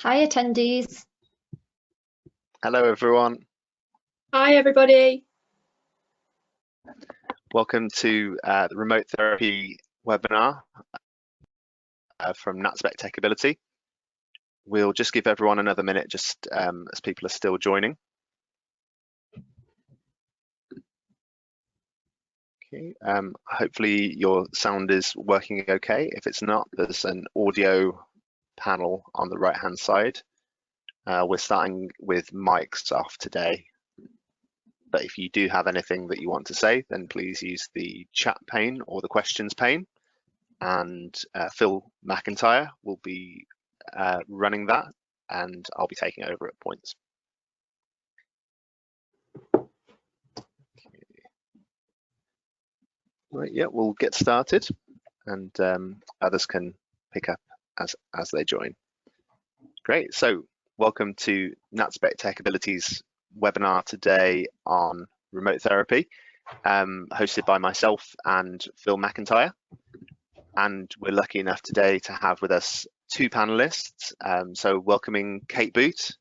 Hi attendees. Hello everyone. Hi everybody. Welcome to the remote therapy webinar from NatSpec Techability. We'll just give everyone another minute just as people are still joining. Okay. Hopefully your sound is working okay. If it's not, there's an audio panel on the right hand side. We're starting with mics off today. But if you do have anything that you want to say, then please use the chat pane or the questions pane. And Phil McIntyre will be running that, and I'll be taking over at points. Okay. Right, yeah, we'll get started, and others can pick up as they join. Great, so welcome to NatSpec Techability's webinar today on remote therapy, hosted by myself and Phil McIntyre. And we're lucky enough today to have with us two panelists. So welcoming Kate Boot,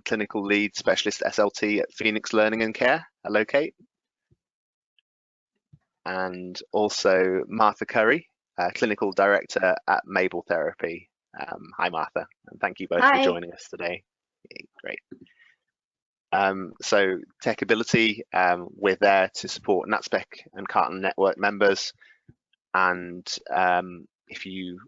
Clinical Lead Specialist SLT at Phoenix Learning and Care. Hello, Kate. And also Martha Curry, Clinical Director at Mabel Therapy. Hi, Martha, and thank you both for joining us today. Great. So Techability, we're there to support NatSpec and Carton Network members. And if you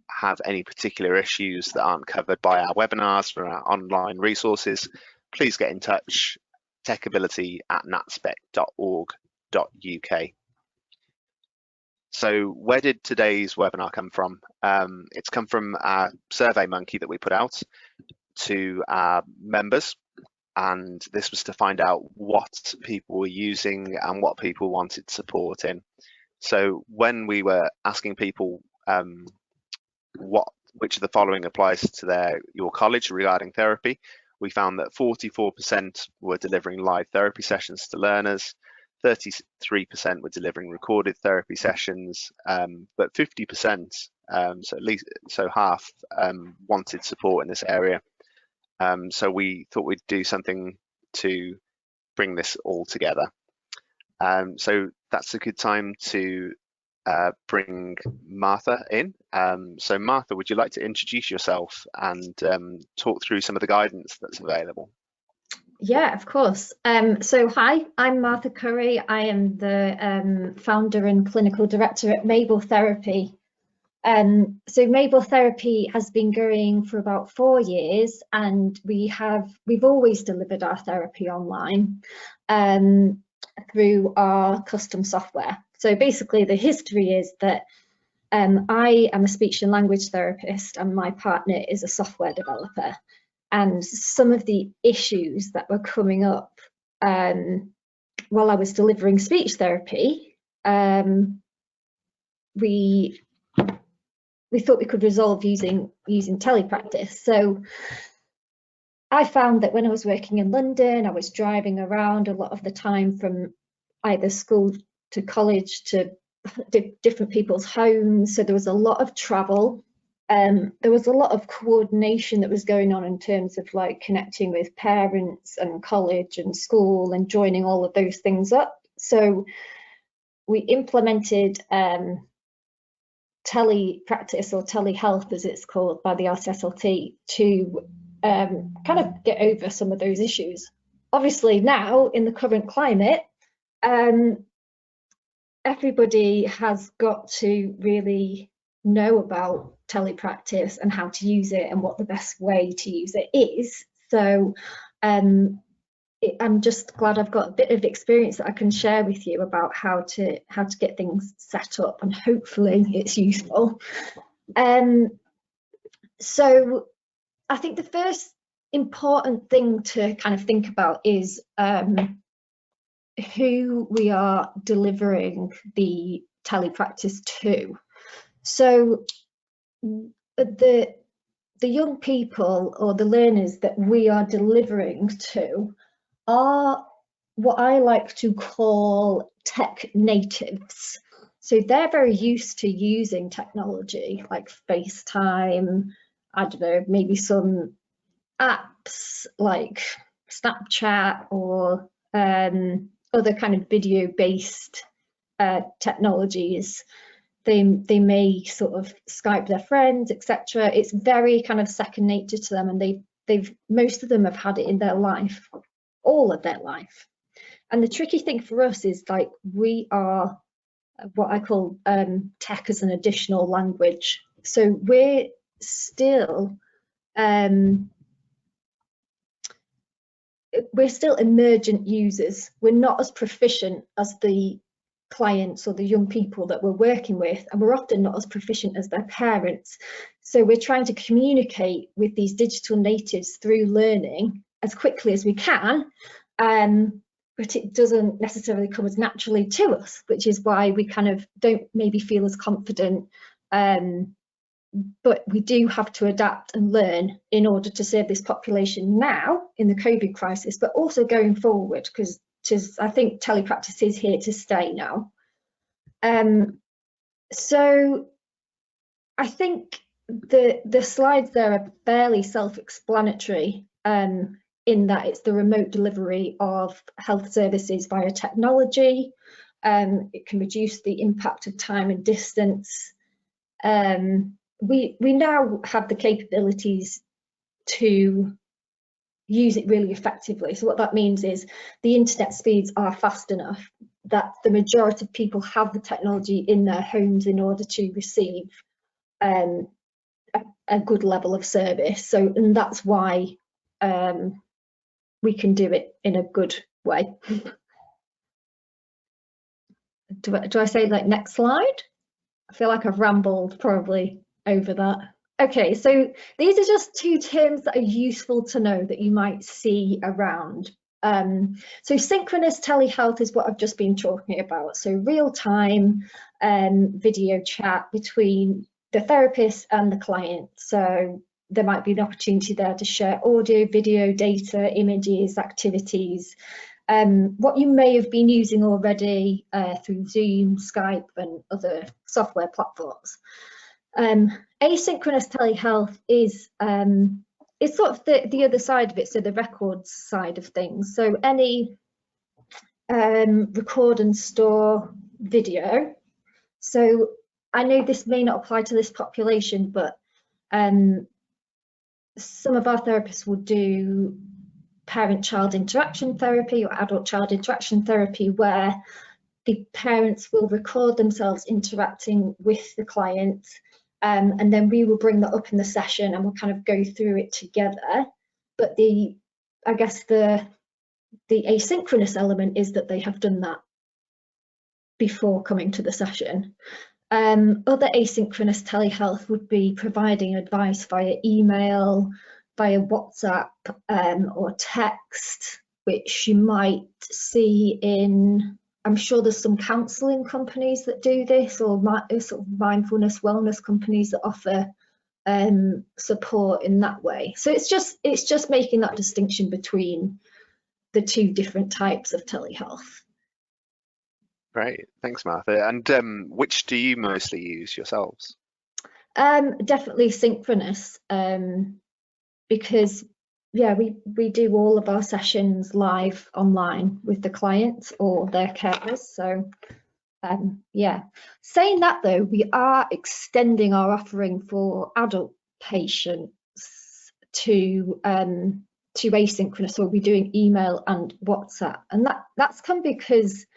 have any particular issues that aren't covered by our webinars or our online resources, please get in touch, techability@natspec.org.uk. So where did today's webinar come from? It's come from our Survey Monkey that we put out to our members. And this was to find out what people were using and what people wanted support in. So when we were asking people which of the following applies to your college regarding therapy, we found that 44% were delivering live therapy sessions to learners, 33% were delivering recorded therapy sessions, but 50%, so half, wanted support in this area. So we thought we'd do something to bring this all together. So that's a good time to bring Martha in. So Martha, would you like to introduce yourself and talk through some of the guidance that's available? Yeah, of course. So hi, I'm Martha Curry. I am the founder and clinical director at Mabel Therapy. So Mabel Therapy has been going for about 4 years, and we've always delivered our therapy online through our custom software. So basically the history is that I am a speech and language therapist and my partner is a software developer, and some of the issues that were coming up while I was delivering speech therapy, we thought we could resolve using telepractice. So I found that when I was working in London, I was driving around a lot of the time from either school to college to different people's homes. So there was a lot of travel. There was a lot of coordination that was going on in terms of like connecting with parents and college and school and joining all of those things up. So we implemented telepractice or telehealth, as it's called by the RCSLT, to kind of get over some of those issues. Obviously now in the current climate, everybody has got to really know about telepractice and how to use it and what the best way to use it is. So I'm just glad I've got a bit of experience that I can share with you about how to get things set up, and hopefully it's useful. So I think the first important thing to kind of think about is who we are delivering the telepractice to. So the young people or the learners that we are delivering to are what I like to call tech natives. So they're very used to using technology like FaceTime, I don't know, maybe some apps like Snapchat or other kind of video-based technologies. They may sort of Skype their friends, etc. It's very kind of second nature to them, and most of them have had it in their life, all of their life. And the tricky thing for us is, like, we are what I call tech as an additional language. So we're still emergent users. We're not as proficient as the clients or the young people that we're working with, and we're often not as proficient as their parents. So we're trying to communicate with these digital natives through learning as quickly as we can, but it doesn't necessarily come as naturally to us, which is why we kind of don't maybe feel as confident. But we do have to adapt and learn in order to serve this population now in the COVID crisis, but also going forward, because I think telepractice is here to stay now. So I think the slides there are fairly self-explanatory, in that it's the remote delivery of health services via technology. It can reduce the impact of time and distance. We now have the capabilities to use it really effectively. So what that means is the internet speeds are fast enough that the majority of people have the technology in their homes in order to receive a good level of service. So, and that's why we can do it in a good way. Do I say, like, next slide? I feel like I've rambled probably over that. Okay, so these are just two terms that are useful to know that you might see around. So synchronous telehealth is what I've just been talking about. So real-time video chat between the therapist and the client. So there might be an opportunity there to share audio, video, data, images, activities, what you may have been using already through Zoom, Skype, and other software platforms. Asynchronous telehealth is sort of the other side of it, so the records side of things. So any record and store video. So I know this may not apply to this population, but some of our therapists will do parent-child interaction therapy or adult-child interaction therapy, where the parents will record themselves interacting with the client, and then we will bring that up in the session and we'll kind of go through it together. But I guess the asynchronous element is that they have done that before coming to the session. Other asynchronous telehealth would be providing advice via email, via WhatsApp, or text, which you might see in, I'm sure there's some counselling companies that do this, or sort of mindfulness wellness companies that offer support in that way. So it's just making that distinction between the two different types of telehealth. Great, thanks, Martha. And which do you mostly use yourselves? Definitely synchronous, because yeah, we do all of our sessions live online with the clients or their carers. So yeah. Saying that though, we are extending our offering for adult patients to asynchronous. So we'll be doing email and WhatsApp, and that's come because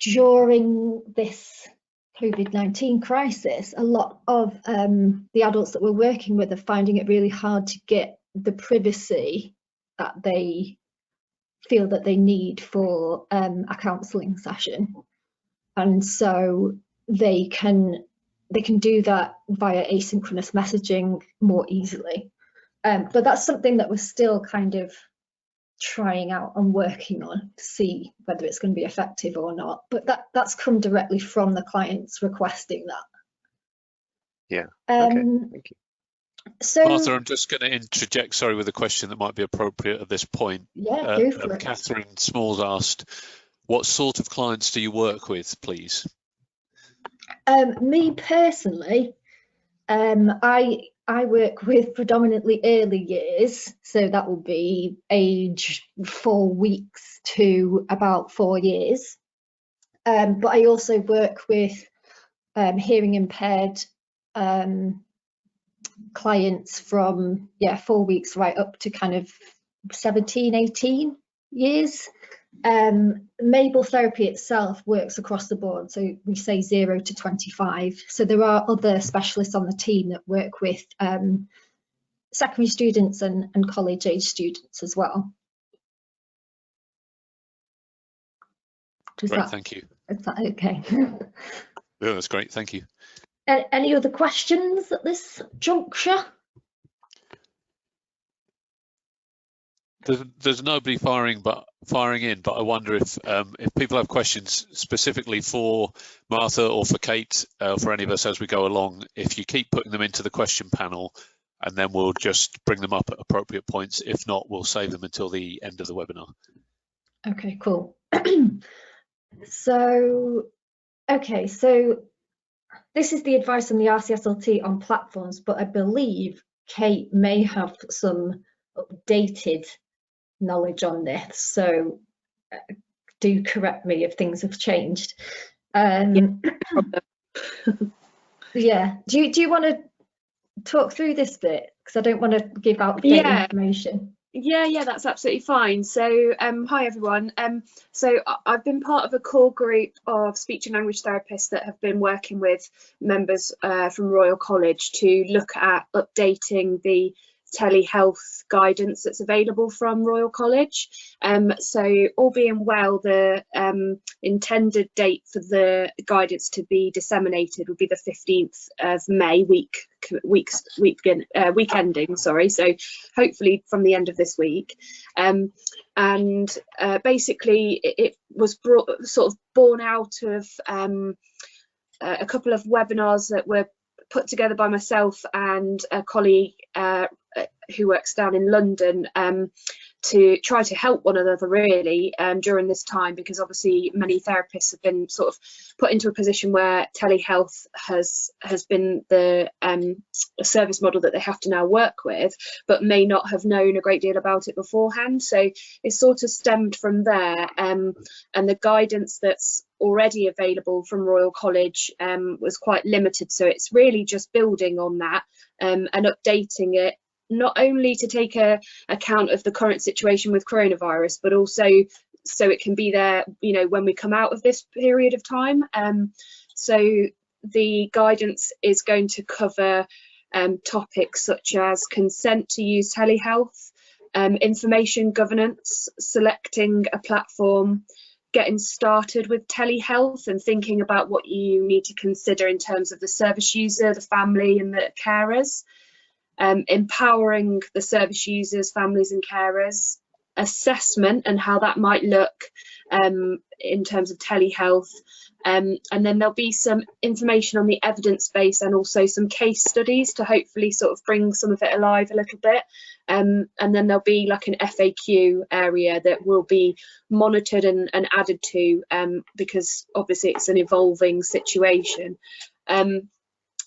during this COVID-19 crisis, a lot of the adults that we're working with are finding it really hard to get the privacy that they feel that they need for a counselling session, and so they can do that via asynchronous messaging more easily. But that's something that we're still kind of trying out and working on to see whether it's going to be effective or not. But that's come directly from the clients requesting that. Yeah. Okay. Thank you. So Martha, I'm just going to interject, sorry, with a question that might be appropriate at this point. Yeah, go for it. Catherine Smalls asked, what sort of clients do you work with, please? Me personally, I I work with predominantly early years, so that will be age 4 weeks to about 4 years. But I also work with hearing impaired clients from 4 weeks right up to kind of 17, 18 years. Mabel therapy itself works across the board, so we say 0 to 25. So there are other specialists on the team that work with secondary students and college age students as well. Great, thank you. Is that okay? Yeah, that's great, thank you. Any other questions at this juncture? There's nobody firing in, but I wonder if people have questions specifically for Martha or for Kate, for any of us as we go along, if you keep putting them into the question panel, and then we'll just bring them up at appropriate points. If not, we'll save them until the end of the webinar. Okay, cool. So this is the advice on the RCSLT on platforms, but I believe Kate may have some updated knowledge on this, so do correct me if things have changed. Yeah, do you want to talk through this bit, because I don't want to give out information. Yeah, that's absolutely fine. So hi everyone. So I've been part of a core group of speech and language therapists that have been working with members from Royal College to look at updating the telehealth guidance that's available from Royal College. So all being well, the intended date for the guidance to be disseminated would be the 15th of May, week ending, sorry, so hopefully from the end of this week. And basically it was sort of born out of a couple of webinars that were put together by myself and a colleague who works down in London to try to help one another really during this time, because obviously many therapists have been sort of put into a position where telehealth has been the service model that they have to now work with, but may not have known a great deal about it beforehand. So it sort of stemmed from there, and the guidance that's already available from Royal College was quite limited, so it's really just building on that and updating it, not only to take account of the current situation with coronavirus, but also so it can be there, you know, when we come out of this period of time. So the guidance is going to cover topics such as consent to use telehealth, information governance, selecting a platform, getting started with telehealth and thinking about what you need to consider in terms of the service user, the family and the carers, empowering the service users, families and carers, assessment and how that might look in terms of telehealth, and then there'll be some information on the evidence base and also some case studies to hopefully sort of bring some of it alive a little bit, and then there'll be like an FAQ area that will be monitored and added to, because obviously it's an evolving situation.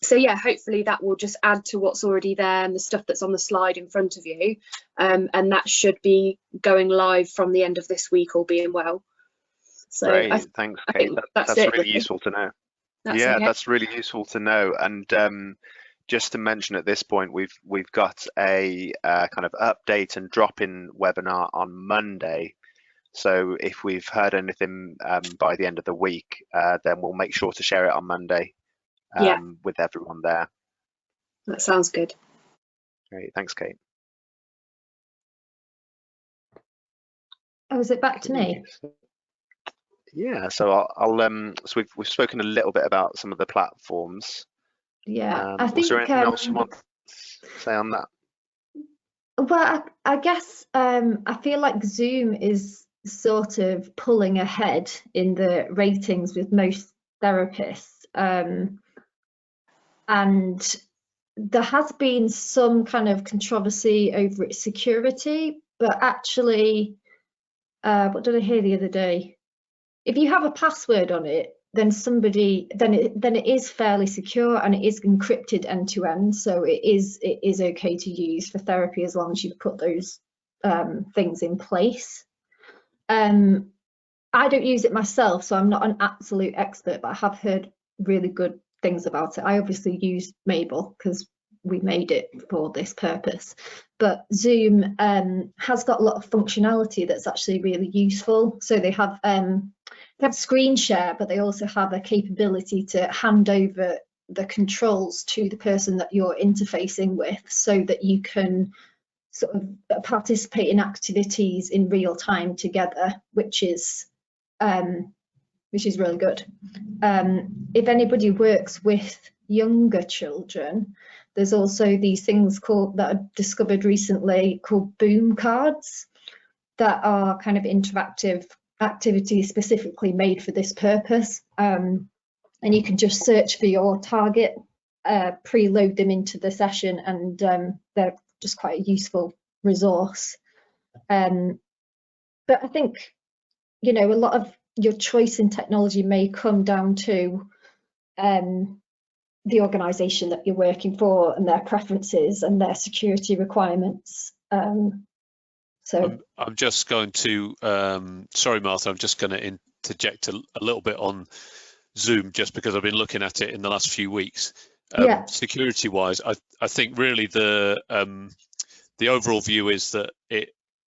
So yeah, hopefully that will just add to what's already there and the stuff that's on the slide in front of you, and that should be going live from the end of this week, all being well. So great, thanks Kate. That's really useful to know. That's really useful to know. And just to mention at this point, we've got a kind of update and drop-in webinar on Monday. So if we've heard anything by the end of the week, then we'll make sure to share it on Monday with everyone there. That sounds good. Great, thanks Kate. Oh, is it back to me? Yeah, so I'll so we've spoken a little bit about some of the platforms. Yeah, I think. Was there anything else you want to say on that? Well, I guess I feel like Zoom is sort of pulling ahead in the ratings with most therapists, and there has been some kind of controversy over its security, but actually, what did I hear the other day? If you have a password on it, then it is fairly secure, and it is encrypted end to end. So it is okay to use for therapy as long as you've put those things in place. I don't use it myself, so I'm not an absolute expert, but I have heard really good things about it. I obviously use Mabel because we made it for this purpose, but Zoom has got a lot of functionality that's actually really useful. So they have screen share, but they also have a capability to hand over the controls to the person that you're interfacing with, so that you can sort of participate in activities in real time together, which is really good. If anybody works with younger children, there's also these things that are discovered recently called boom cards that are kind of interactive activities specifically made for this purpose. And you can just search for your target, preload them into the session, and they're just quite a useful resource. But I think, a lot of your choice in technology may come down to the organisation that you're working for and their preferences and their security requirements. So I'm just going to, sorry, Martha, I'm just going to interject a little bit on Zoom, just because I've been looking at it in the last few weeks. yeah, Security-wise, I think really the overall view is that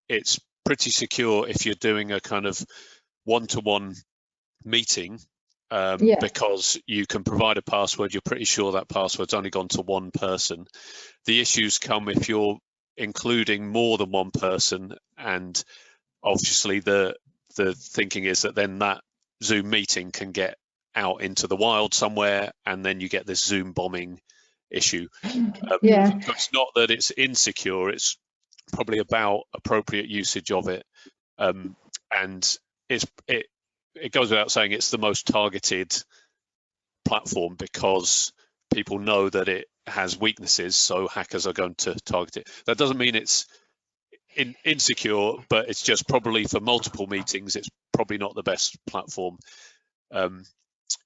it's pretty secure if you're doing a kind of one-to-one meeting, because you can provide a password. You're pretty sure that password's only gone to one person. The issues come if you're including more than one person, and obviously the thinking is that then that Zoom meeting can get out into the wild somewhere, and then you get this Zoom bombing issue. yeah, So it's not that it's insecure, it's probably about appropriate usage of it, and it goes without saying it's the most targeted platform because people know that it has weaknesses, so hackers are going to target it. That doesn't mean it's insecure, but it's just probably for multiple meetings, it's probably not the best platform.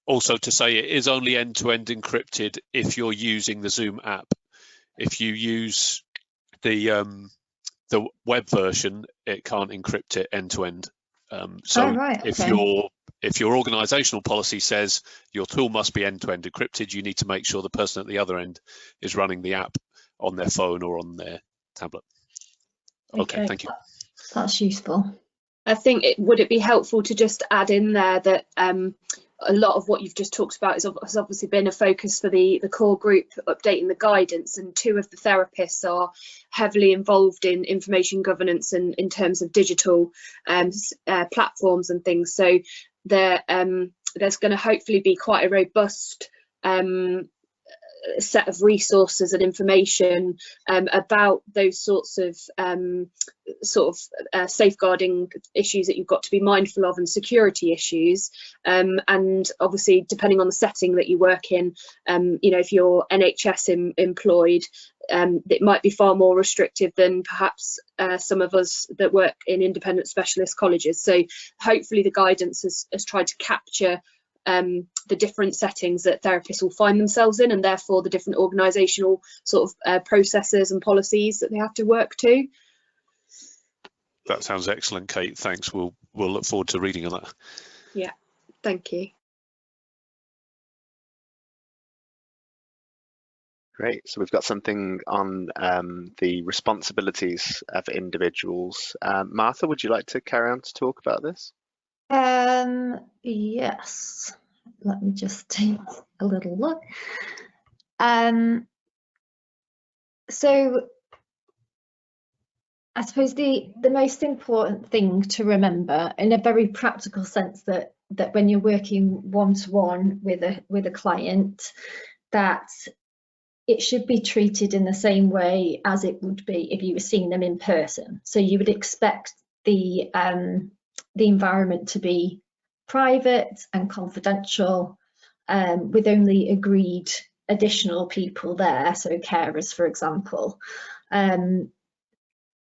Also, to say it is only end-to-end encrypted if you're using the Zoom app. If you use the web version, it can't encrypt it end-to-end. right, okay. If your organizational policy says your tool must be end-to-end encrypted, you need to make sure the person at the other end is running the app on their phone or on their tablet. Okay, thank you. That's useful. I think would it be helpful to just add in there that a lot of what you've just talked about has obviously been a focus for the core group updating the guidance, and 2 of the therapists are heavily involved in information governance and in terms of digital platforms and things. So there's going to hopefully be quite a robust set of resources and information about those sorts of safeguarding issues that you've got to be mindful of, and security issues, and obviously depending on the setting that you work in, if you're NHS employed, it might be far more restrictive than perhaps some of us that work in independent specialist colleges. So hopefully the guidance has tried to capture the different settings that therapists will find themselves in, and therefore the different organisational sort of processes and policies that they have to work to. That sounds excellent, Kate. Thanks. We'll look forward to reading on that. Yeah, thank you. Great. So we've got something on the responsibilities of individuals. Martha, would you like to carry on to talk about this? Yes, let me just take a little look. So I suppose the most important thing to remember, in a very practical sense, that when you're working one-to-one with a client, that it should be treated in the same way as it would be if you were seeing them in person. So you would expect the environment to be private and confidential, with only agreed additional people there, so carers, for example.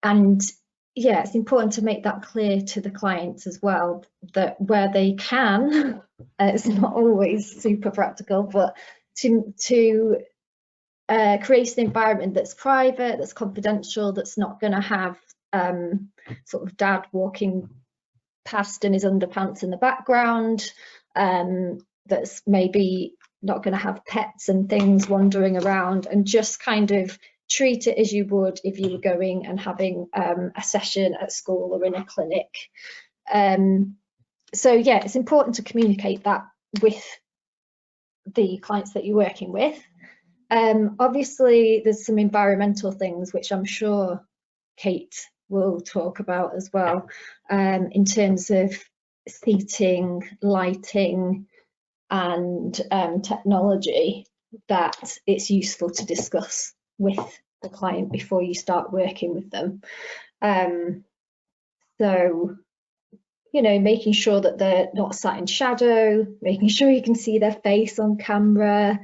And yeah, it's important to make that clear to the clients as well, that where they can, It's not always super practical, but to create an environment that's private, that's confidential, that's not going to have sort of dad walking past in his underpants in the background, that's maybe not going to have pets and things wandering around, and just kind of treat it as you would if you were going and having a session at school or in a clinic. So yeah, it's important to communicate that with the clients that you're working with. Obviously, there's some environmental things which I'm sure Kate will talk about as well, in terms of seating, lighting, and technology, that it's useful to discuss with the client before you start working with them. So, you know, making sure that they're not sat in shadow, making sure you can see their face on camera,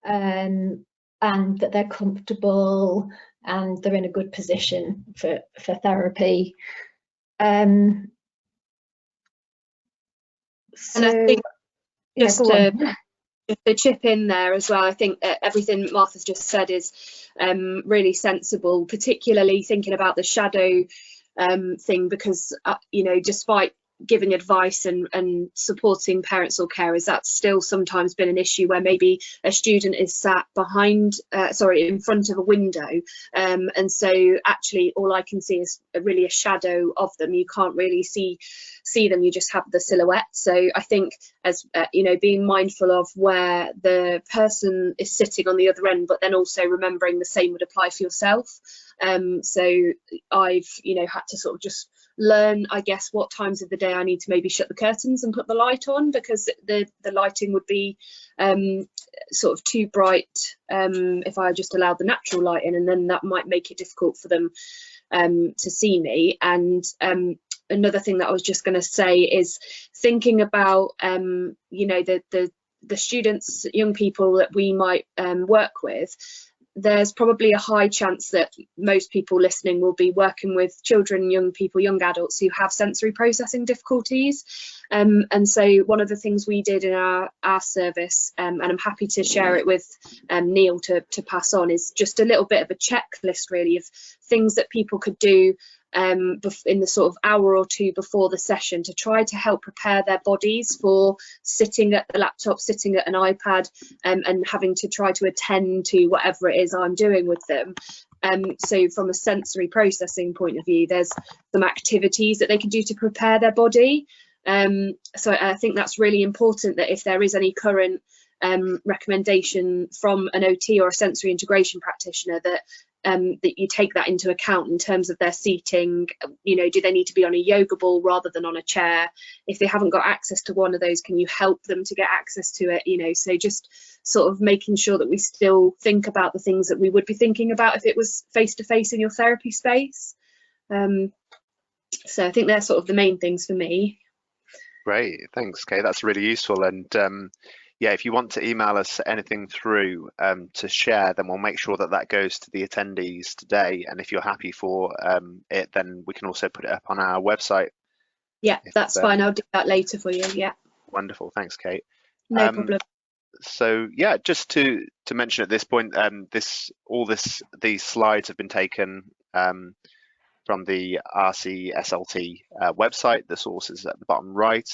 and that they're comfortable and they're in a good position for therapy. And I think just to chip in there as well, I think everything Martha's just said is really sensible, particularly thinking about the shadow thing, because you know, despite giving advice and supporting parents or carers, that's still sometimes been an issue where maybe a student is sat in front of a window, and so actually all I can see is really a shadow of them. You can't really see them, you just have the silhouette. So I think, as you know, being mindful of where the person is sitting on the other end, but then also remembering the same would apply for yourself. So I've, you know, had to sort of just learn, I guess, what times of the day I need to maybe shut the curtains and put the light on, because the lighting would be sort of too bright if I just allowed the natural light in, and then that might make it difficult for them to see me. And another thing that I was just going to say is thinking about you know, the students, young people that we might work with. There's probably a high chance that most people listening will be working with children, young people, young adults who have sensory processing difficulties. And so one of the things we did in our service, and I'm happy to share it with Neil to pass on, is just a little bit of a checklist really of things that people could do in the sort of hour or two before the session to try to help prepare their bodies for sitting at the laptop, sitting at an iPad, and having to try to attend to whatever it is I'm doing with them. So from a sensory processing point of view, there's some activities that they can do to prepare their body. So I think that's really important, that if there is any current recommendation from an OT or a sensory integration practitioner, that you take that into account in terms of their seating. You know, do they need to be on a yoga ball rather than on a chair? If they haven't got access to one of those, can you help them to get access to it? You know, so just sort of making sure that we still think about the things that we would be thinking about if it was face-to-face in your therapy space. So I think they're sort of the main things for me. Great, thanks, Kate. That's really useful. And yeah, if you want to email us anything through to share, then we'll make sure that that goes to the attendees today. And if you're happy for it, then we can also put it up on our website. Yeah, that's fine. I'll do that later for you. Yeah. Wonderful. Thanks, Kate. No problem. So yeah, just to mention at this point, these slides have been taken from the RCSLT website. The source is at the bottom right.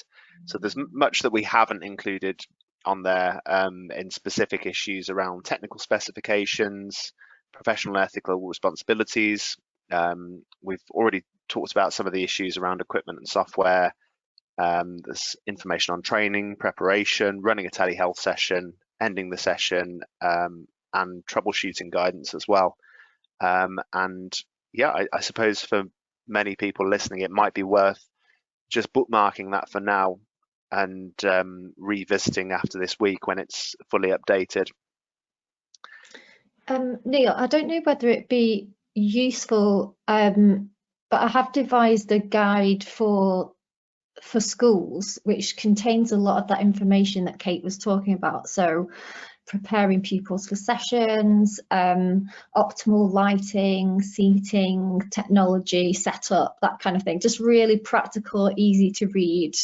So there's much that we haven't included on there in specific issues around technical specifications, professional ethical responsibilities. We've already talked about some of the issues around equipment and software. There's information on training, preparation, running a telehealth session, ending the session, and troubleshooting guidance as well. And yeah, I suppose for many people listening, it might be worth just bookmarking that for now and revisiting after this week when it's fully updated. Neil, I don't know whether it'd be useful, but I have devised a guide for schools which contains a lot of that information that Kate was talking about. So preparing pupils for sessions, optimal lighting, seating, technology, setup, that kind of thing. Just really practical, easy to read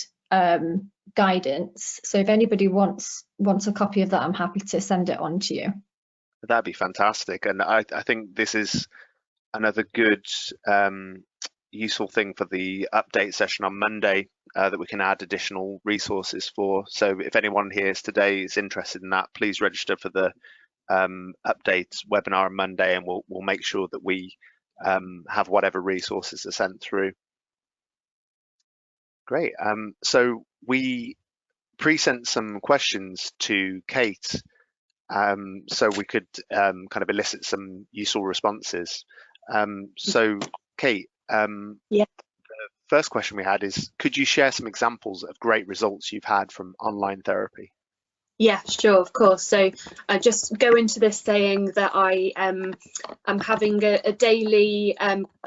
guidance. So if anybody wants a copy of that, I'm happy to send it on to you. That'd be fantastic. And I think this is another good useful thing for the update session on Monday that we can add additional resources for. So if anyone here today is interested in that, please register for the update webinar on Monday, and we'll make sure that we have whatever resources are sent through. Great. So we pre-sent some questions to Kate, so we could kind of elicit some useful responses. So Kate, Yeah. the first question we had is, could you share some examples of great results you've had from online therapy? Yeah, sure, of course. So I just go into this saying that I'm having a daily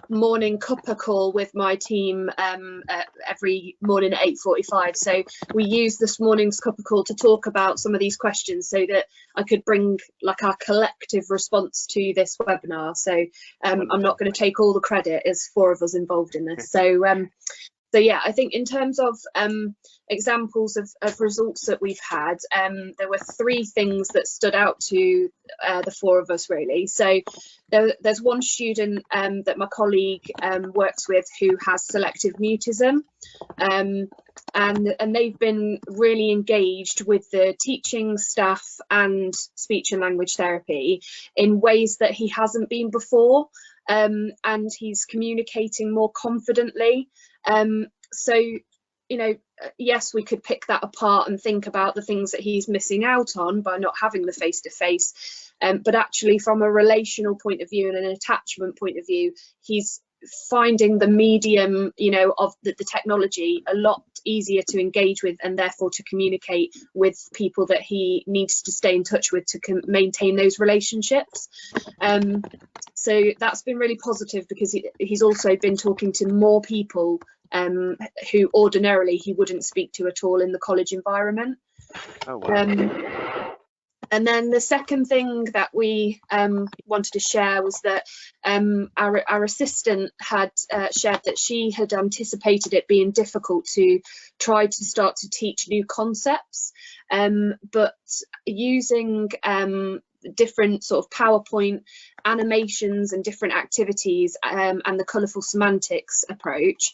morning cuppa call with my team every morning at 8:45. So we use this morning's cuppa call to talk about some of these questions so that I could bring like our collective response to this webinar. So I'm not going to take all the credit, as 4 of us involved in this. So yeah, I think in terms of examples of results that we've had, there were 3 things that stood out to the 4 of us really. So there's one student that my colleague works with who has selective mutism, and they've been really engaged with the teaching staff and speech and language therapy in ways that he hasn't been before, and he's communicating more confidently. So, you know, yes, we could pick that apart and think about the things that he's missing out on by not having the face-to-face, but actually from a relational point of view and an attachment point of view, he's finding the medium, you know, of the technology a lot easier to engage with, and therefore to communicate with people that he needs to stay in touch with to maintain those relationships. So that's been really positive, because he's also been talking to more people who ordinarily he wouldn't speak to at all in the college environment. Oh, wow. And then the second thing that we wanted to share was that our assistant had shared that she had anticipated it being difficult to try to start to teach new concepts, but using different sort of PowerPoint animations and different activities and the colourful semantics approach,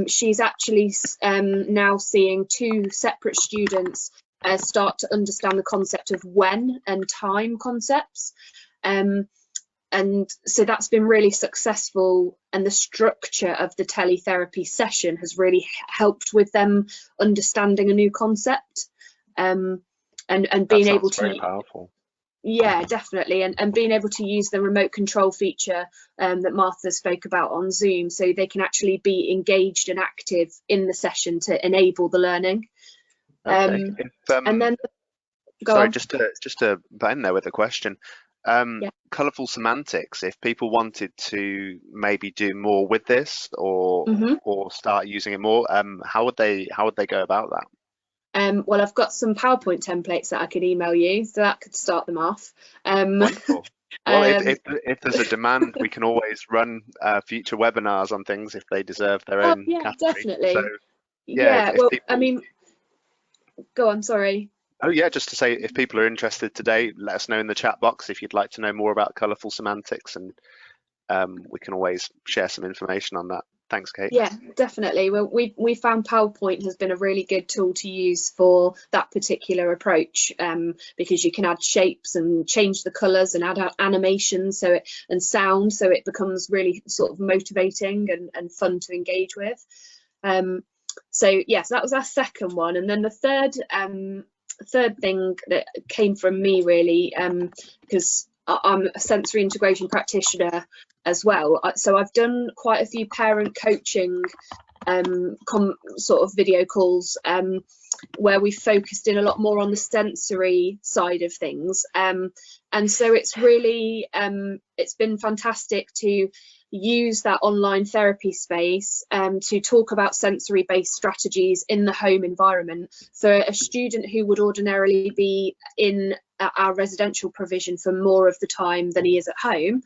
she's actually now seeing 2 separate students start to understand the concept of when and time concepts, and so that's been really successful, and the structure of the teletherapy session has really helped with them understanding a new concept, and being able to, very powerful. Yeah, definitely, and being able to use the remote control feature that Martha spoke about on Zoom, so they can actually be engaged and active in the session to enable the learning. Okay. And then sorry, just to butt in there with a question. Yeah. Colourful semantics, if people wanted to maybe do more with this or start using it more, how would they go about that? Well, I've got some PowerPoint templates that I could email you, so that could start them off. Wonderful. Well, if there's a demand, we can always run future webinars on things if they deserve their own category. Definitely. So, well, I mean, go on, sorry. Oh yeah, just to say, if people are interested today, let us know in the chat box if you'd like to know more about colourful semantics, and we can always share some information on that. Thanks, Kate. Yeah, definitely. Well, we found PowerPoint has been a really good tool to use for that particular approach, because you can add shapes and change the colours and add animations and sound, so it becomes really sort of motivating and fun to engage with. So yes, that was our second one, and then the third thing that came from me really, because I'm a sensory integration practitioner as well, so I've done quite a few parent coaching sort of video calls where we've focused in a lot more on the sensory side of things, and so it's really it's been fantastic to use that online therapy space to talk about sensory based strategies in the home environment for a student who would ordinarily be in our residential provision for more of the time than he is at home.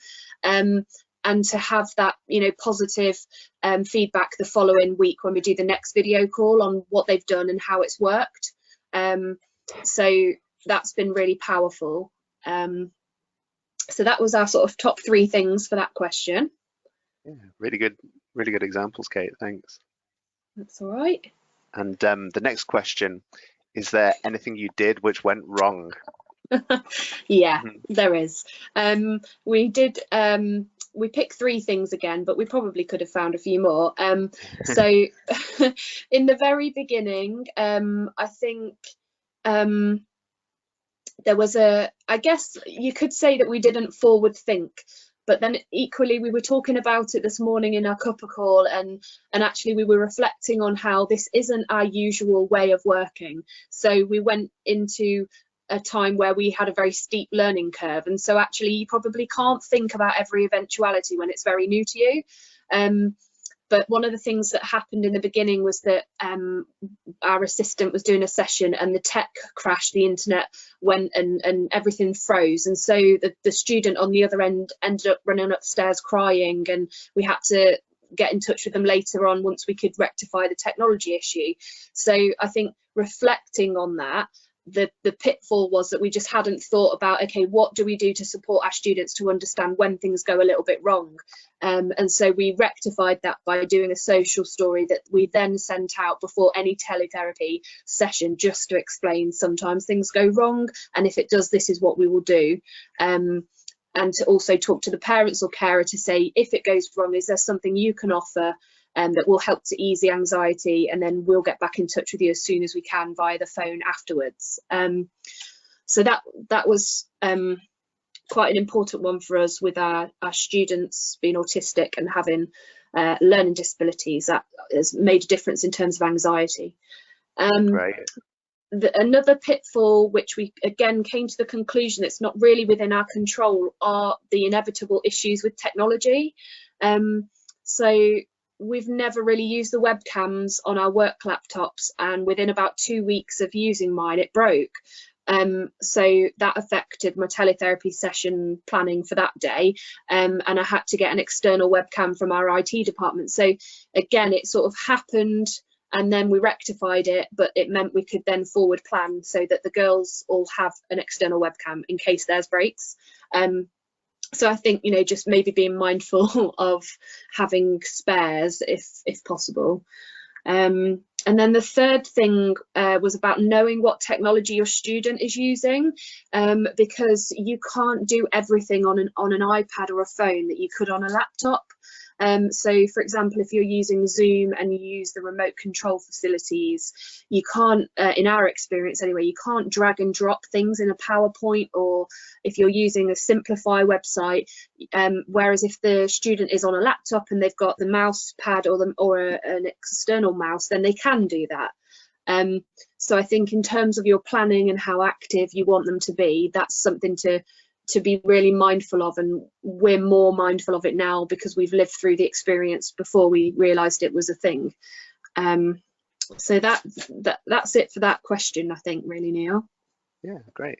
and to have that, you know, positive feedback the following week when we do the next video call on what they've done and how it's worked. So that's been really powerful. So that was our sort of top 3 things for that question. Yeah, really good examples, Kate. Thanks. That's all right. And the next question, is there anything you did which went wrong? Yeah, there is. We picked 3 things again, but we probably could have found a few more. So in the very beginning, I think there was I guess you could say that we didn't forward think, but then equally we were talking about it this morning in our cuppa call, and actually we were reflecting on how this isn't our usual way of working. So we went into a time where we had a very steep learning curve, and so actually you probably can't think about every eventuality when it's very new to you. But one of the things that happened in the beginning was that our assistant was doing a session and the tech crashed, the internet went, and everything froze. And so the student on the other end ended up running upstairs crying, and we had to get in touch with them later on once we could rectify the technology issue. So I think reflecting on that, the pitfall was that we just hadn't thought about, okay, what do we do to support our students to understand when things go a little bit wrong? And so we rectified that by doing a social story that we then sent out before any teletherapy session, just to explain sometimes things go wrong, and if it does, this is what we will do. And to also talk to the parents or carer to say, if it goes wrong, is there something you can offer that will help to ease the anxiety, and then we'll get back in touch with you as soon as we can via the phone afterwards. So that was quite an important one for us with our students being autistic and having learning disabilities. That has made a difference in terms of anxiety. Right. Another pitfall, which we again came to the conclusion it's not really within our control, are the inevitable issues with technology. So we've never really used the webcams on our work laptops, and within about 2 weeks of using mine, it broke. So that affected my teletherapy session planning for that day, and I had to get an external webcam from our IT department. So again, it sort of happened, and then we rectified it, but it meant we could then forward plan so that the girls all have an external webcam in case theirs breaks. So I think, you know, just maybe being mindful of having spares if possible. And then the third thing was about knowing what technology your student is using, because you can't do everything on an iPad or a phone that you could on a laptop. So for example, if you're using Zoom and you use the remote control facilities, you can't, in our experience anyway, you can't drag and drop things in a PowerPoint, or if you're using a Simplify website, whereas if the student is on a laptop and they've got the mouse pad or an external mouse, then they can do that. So I think in terms of your planning and how active you want them to be, that's something to be really mindful of, and we're more mindful of it now because we've lived through the experience before we realized it was a thing. So that's it for that question, I think, really, Neil. Yeah, great.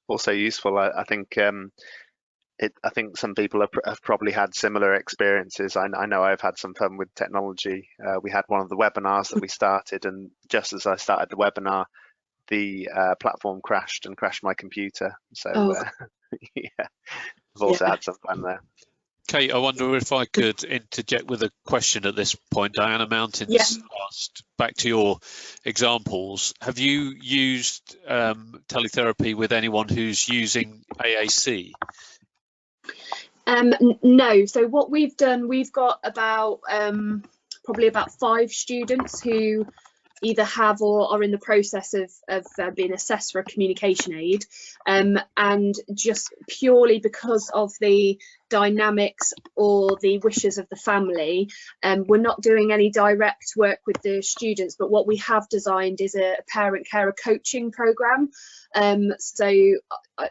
Also useful. I think I think some people have probably had similar experiences. I know I've had some fun with technology. We had one of the webinars that we started, and just as I started the webinar, the platform crashed and crashed my computer. So yeah, I've also had some fun there. Kate, I wonder if I could interject with a question at this point. Diana Mountains asked, back to your examples, have you used teletherapy with anyone who's using AAC? No. So what we've done, we've got about probably about 5 students who either have or are in the process of being assessed for a communication aid, and just purely because of the dynamics or the wishes of the family, we're not doing any direct work with the students, but what we have designed is a parent carer coaching program. So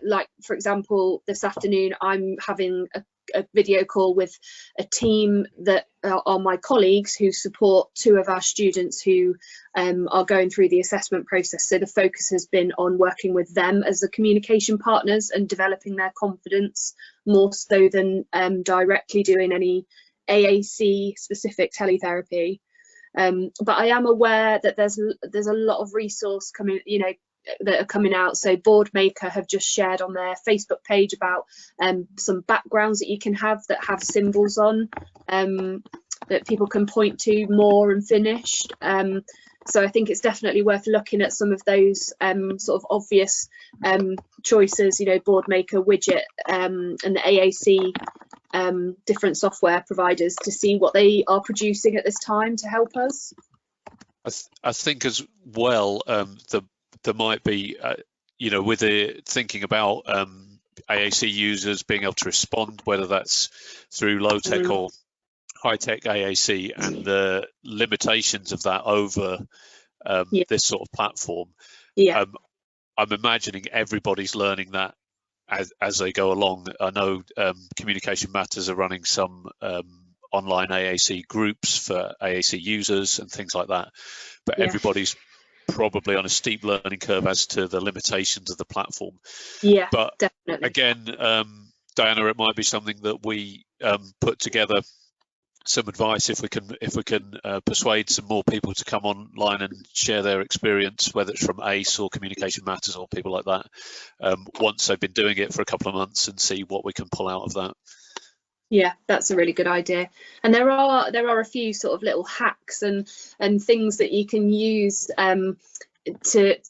like, for example, this afternoon I'm having a video call with a team that are my colleagues who support 2 of our students who are going through the assessment process. So the focus has been on working with them as the communication partners and developing their confidence more so than directly doing any AAC specific teletherapy. But I am aware that there's a lot of resource coming, that are coming out. So Boardmaker have just shared on their Facebook page about some backgrounds that you can have that have symbols on that people can point to, more and finished. So I think it's definitely worth looking at some of those sort of obvious choices, Boardmaker, Widget, and the AAC different software providers, to see what they are producing at this time to help us. I think as well, there might be, with the thinking about AAC users being able to respond, whether that's through low-tech or high-tech AAC, and the limitations of that over this sort of platform. I'm imagining everybody's learning that as they go along. I know Communication Matters are running some online AAC groups for AAC users and things like that, but everybody's probably on a steep learning curve as to the limitations of the platform. But definitely, again, Diana, it might be something that we put together some advice if we can persuade some more people to come online and share their experience, whether it's from ACE or Communication Matters or people like that, once they've been doing it for a couple of months, and see what we can pull out of that. Yeah, that's a really good idea. And there are a few sort of little hacks and things that you can use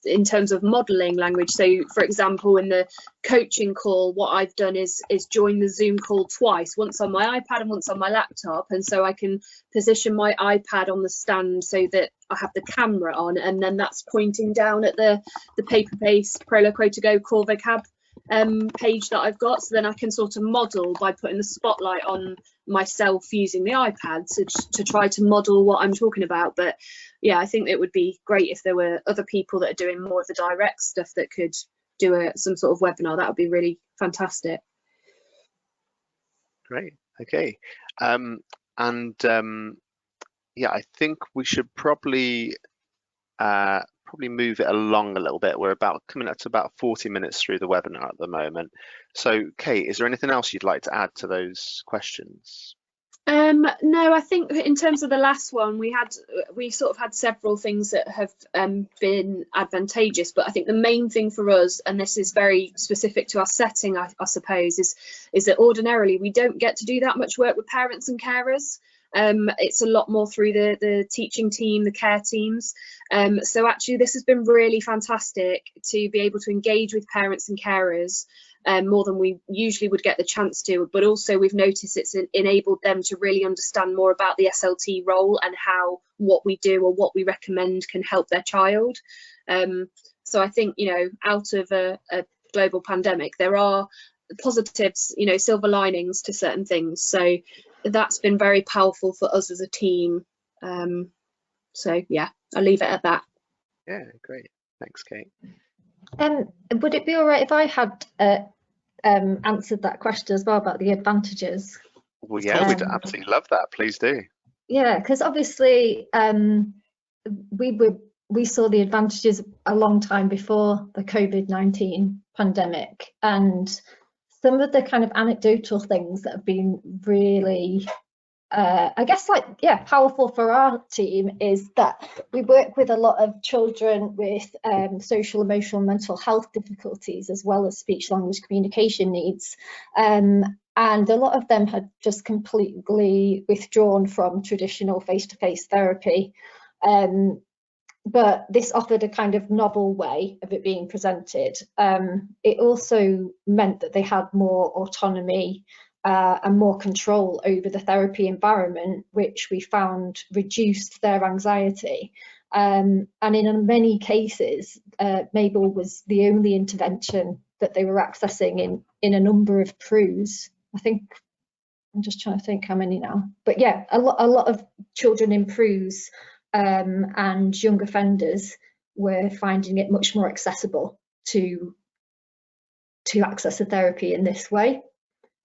in terms of modeling language. So for example, in the coaching call, what I've done is join the Zoom call twice, once on my iPad and once on my laptop, and so I can position my iPad on the stand so that I have the camera on, and then that's pointing down at the paper-based Prolo Quota Go core vocab page that I've got. So then I can sort of model by putting the spotlight on myself using the iPad to try to model what I'm talking about. But yeah, I think it would be great if there were other people that are doing more of the direct stuff that could do some sort of webinar. That would be really fantastic. Great. Okay. Yeah, I think we should probably move it along a little bit. We're coming up to about 40 minutes through the webinar at the moment. So Kate, is there anything else you'd like to add to those questions? No, I think in terms of the last one, we sort of had several things that have been advantageous, but I think the main thing for us, and this is very specific to our setting, I suppose, is that ordinarily we don't get to do that much work with parents and carers. It's a lot more through the teaching team, the care teams. So actually this has been really fantastic to be able to engage with parents and carers more than we usually would get the chance to, but also we've noticed it's enabled them to really understand more about the SLT role and how what we do or what we recommend can help their child. So I think, out of a global pandemic, there are positives, silver linings to certain things. So that's been very powerful for us as a team. So yeah, I'll leave it at that. Yeah, great. Thanks, Kate. Would it be all right if I had answered that question as well about the advantages? Well, yeah, we'd absolutely love that. Please do. Yeah, because obviously we saw the advantages a long time before the COVID-19 pandemic, and some of the kind of anecdotal things that have been really powerful for our team is that we work with a lot of children with social, emotional, mental health difficulties, as well as speech language communication needs, and a lot of them had just completely withdrawn from traditional face-to-face therapy, but this offered a kind of novel way of it being presented. It also meant that they had more autonomy and more control over the therapy environment, which we found reduced their anxiety. And in many cases, Mabel was the only intervention that they were accessing in a number of PRUs. I think, I'm just trying to think how many now, but yeah, a lot of children in PRUs and young offenders were finding it much more accessible to access the therapy in this way.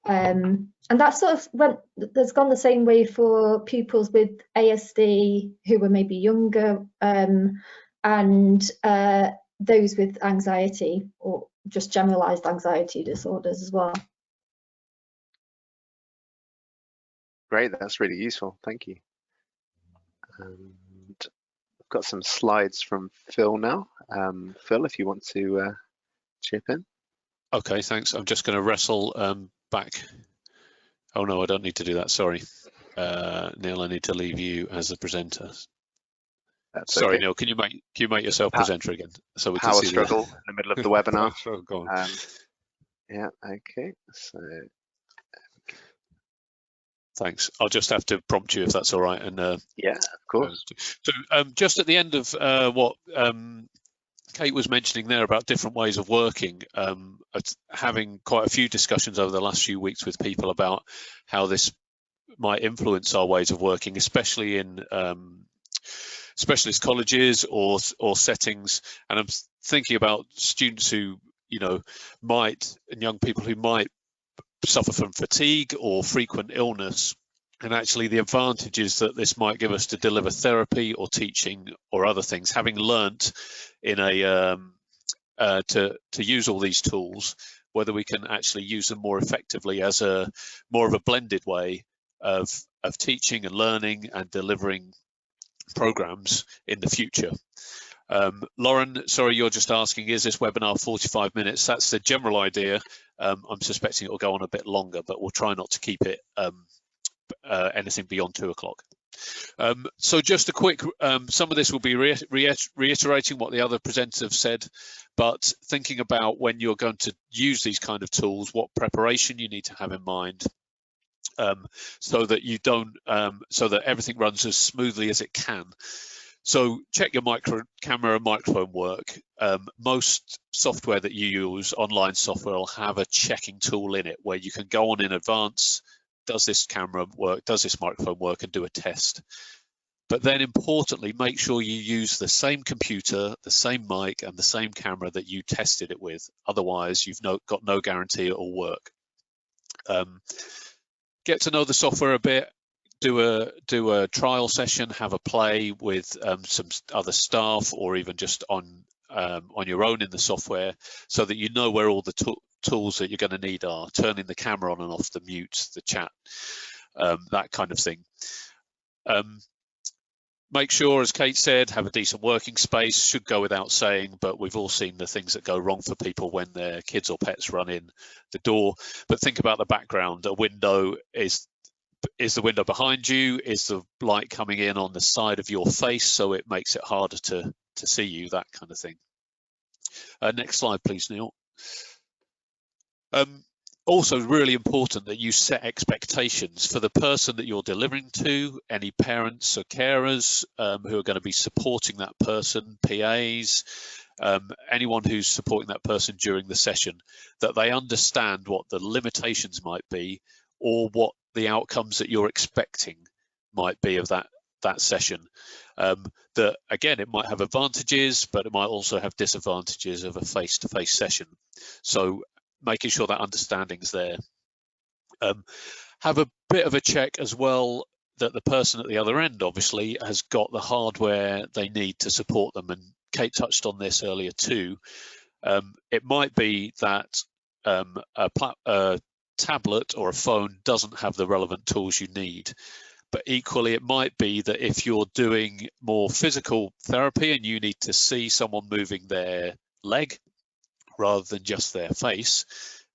And that sort of there's gone the same way for pupils with ASD who were maybe younger, and those with anxiety or just generalized anxiety disorders as well. Great, that's really useful. Thank you. And I've got some slides from Phil now. Phil, if you want to chip in. Okay, thanks. I'm just going to wrestle back. Oh no, I don't need to do that. Sorry, Neil. I need to leave you as the presenter. That's Sorry, okay. Neil. Can you make yourself presenter again so we can Power see struggle in the middle of the webinar. Go on. Yeah. Okay. So. Thanks. I'll just have to prompt you if that's all right. And yeah, of course. So just at the end of what Kate was mentioning there about different ways of working, having quite a few discussions over the last few weeks with people about how this might influence our ways of working, especially in specialist colleges or settings. And I'm thinking about students who, and young people who might suffer from fatigue or frequent illness, and actually the advantages that this might give us to deliver therapy or teaching or other things, having learnt in to use all these tools, whether we can actually use them more effectively as more of a blended way of teaching and learning and delivering programs in the future. Lauren, sorry, you're just asking, is this webinar 45 minutes? That's the general idea. I'm suspecting it will go on a bit longer, but we'll try not to keep it anything beyond 2 o'clock. So just a quick, some of this will be reiterating what the other presenters have said, but thinking about when you're going to use these kind of tools, what preparation you need to have in mind, so that you don't, so that everything runs as smoothly as it can. So check your camera and microphone work. Most software that you use, online software, will have a checking tool in it where you can go on in advance. Does this camera work? Does this microphone work? And do a test. But then importantly, make sure you use the same computer, the same mic and the same camera that you tested it with. Otherwise, you've got no guarantee it will work. Get to know the software a bit. Do a trial session, have a play with some other staff, or even just on your own in the software, so that you know where all the tools that you're going to need are. Turning the camera on and off, the mute, the chat, that kind of thing. Make sure, as Kate said, have a decent working space. Should go without saying, but we've all seen the things that go wrong for people when their kids or pets run in the door. But think about the background. A window is the window behind you? Is the light coming in on the side of your face, so it makes it harder to see you, that kind of thing. Next slide, please, Neil. Also really important that you set expectations for the person that you're delivering to, any parents or carers who are going to be supporting that person, PAs, anyone who's supporting that person during the session, that they understand what the limitations might be, or what the outcomes that you're expecting might be of that session. That again, it might have advantages, but it might also have disadvantages of a face-to-face session. So making sure that understanding's there. Have a bit of a check as well that the person at the other end obviously has got the hardware they need to support them. And Kate touched on this earlier too. It might be that a tablet or a phone doesn't have the relevant tools you need, but equally it might be that if you're doing more physical therapy and you need to see someone moving their leg rather than just their face,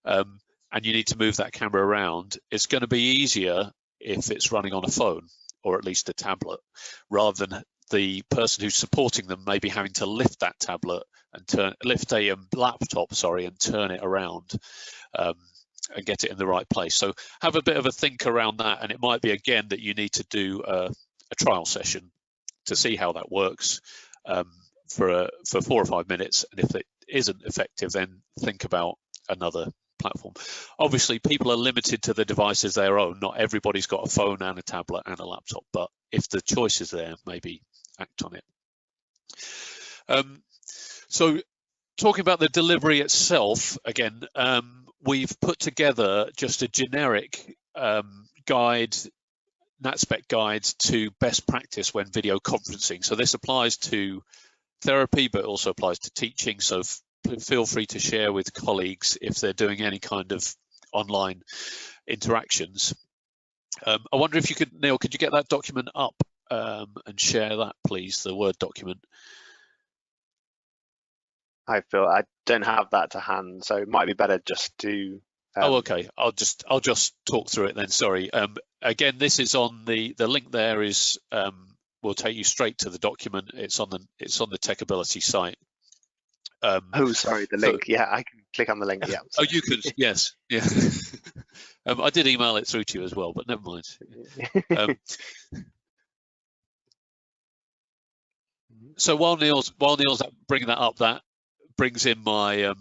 and you need to move that camera around, it's going to be easier if it's running on a phone or at least a tablet, rather than the person who's supporting them maybe having to lift that tablet and lift a laptop, and turn it around and get it in the right place. So have a bit of a think around that, and it might be again that you need to do a trial session to see how that works for 4 or 5 minutes, and if it isn't effective, then think about another platform. Obviously, people are limited to the devices they own. Not everybody's got a phone and a tablet and a laptop, but if the choice is there, maybe act on it. So talking about the delivery itself, again, we've put together just a generic guide, NatSpec guide to best practice when video conferencing. So this applies to therapy, but also applies to teaching. So feel free to share with colleagues if they're doing any kind of online interactions. I wonder if you could, Neil, could you get that document up and share that, please, the Word document? I feel I don't have that to hand, so it might be better just to. Oh, okay. I'll just talk through it then. Sorry. Again, this is on the link. There is will take you straight to the document. It's on the Techability site. Oh, sorry, the link. Yeah, I can click on the link. Yeah. Oh, you could. Yes. Yeah. I did email it through to you as well, but never mind. So while Neil's bringing that up, that brings in my